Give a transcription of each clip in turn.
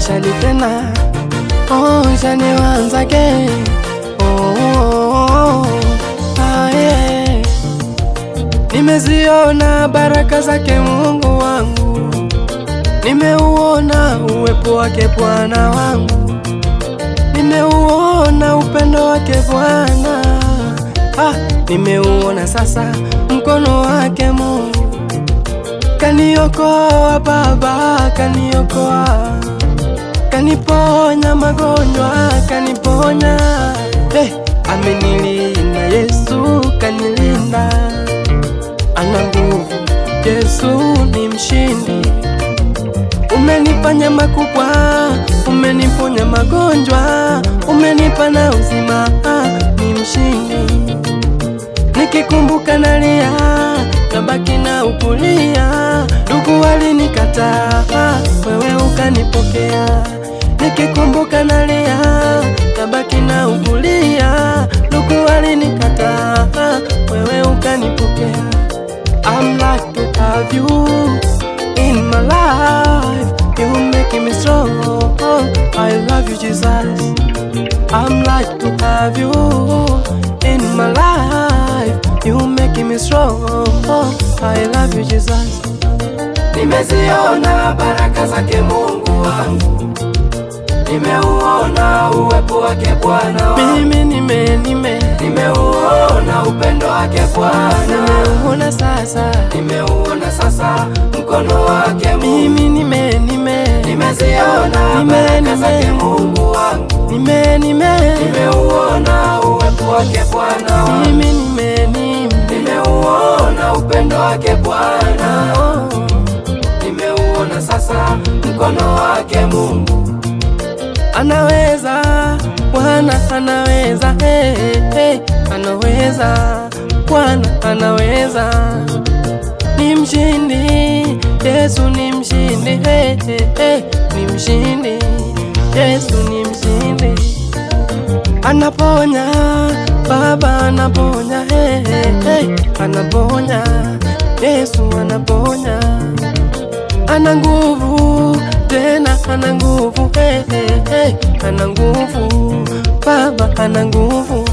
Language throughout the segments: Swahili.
Shani tena, shani once again. Yeah. Nimeziona baraka zake Mungu wangu, nimeuona uwepo wake Bwana wangu, nimeuona upendo wake Bwana. Nimeuona sasa mkono wake Mungu, kaniokoa Baba, kaniokoa, kaniponya magonjwa, kaniponya. Amenilinda Yesu, kanilinda, ana nguvu Yesu, ni mshindi. Umenifanya makubwa, umeniponya magonjwa, umenipa na uzima, ni mshindi. Nikikumbuka nalia, nabaki na ukulia. Ndugu walinikataa, wewe ukanipokea. Nikikumbuka nalia, nabaki na ukulia. Ndugu walinikataa, wewe ukanipokea. I'm like to have you in my life, you make me strong. I love you Jesus. I'm like to have you in my life, you make me strong. I love you Jesus. Nimeziona baraka zake Mungu wangu, nimeuona uwepo wake Bwana wangu. Nimeuona upendo wake Bwana. Nimeuona sasa mkono wake Mungu. Nimeziona baraka zake Mungu wangu, nimeuona uwepo wake Bwana wangu. Nimeuona upendo wake Bwana. Nimeuona sasa mkono wake Mungu. Anaweza Bwana, anaweza, anaweza Bwana, anaweza. Ni mshindi Yesu, ni mshindi, ni mshindi Yesu, ni mshindi. Anaponya Baba, anaponya, anaponya Yesu, anaponya. Ana nguvu tena, ana nguvu, ana nguvu Baba, ana nguvu.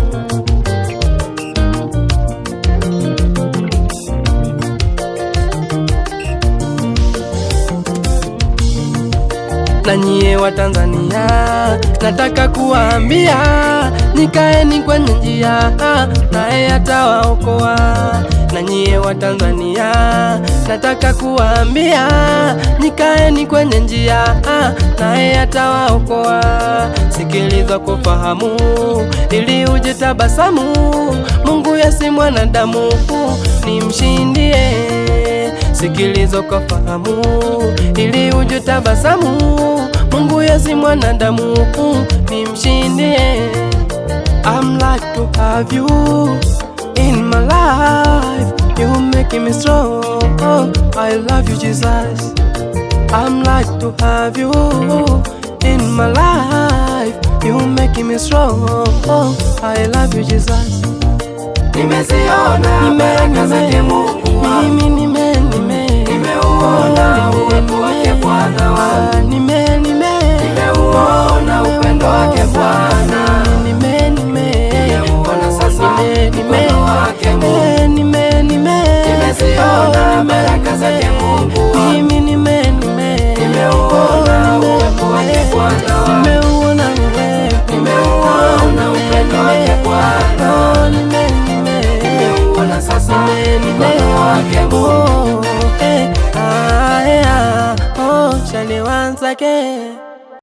Na nyie wa Tanzania, nataka kuambia, nikaeni kwenye njia, naye atawaokoa. Na nyie wa Tanzania, nataka kuambia, nikaeni kwenye njia, naye atawaokoa. Sikiliza kufahamu, ili uje tabasamu. Mungu yasi mwanadamu, ni mshindie. Sikiliza kufahamu, ili uje tabasamu. Mungu yasi mwanadamu, ni mshindie. I'm like to have you in my life, you make me strong. I love you Jesus. I'm like to have you in my life, you make me strong. I love you Jesus. Nimeziona baraka zake Mungu wangu, nimeuona uwepo wake Bwana wangu. Nimeuona upendo wake Bwana. Nimeuona sasa mkono wake Mungu. Nimeziona baraka zake Mungu wangu, nimeuona uwepo wake Bwana wangu. Nimeuona upendo wake Bwana. Nimeuona sasa mkono wake Mungu. Shani once again.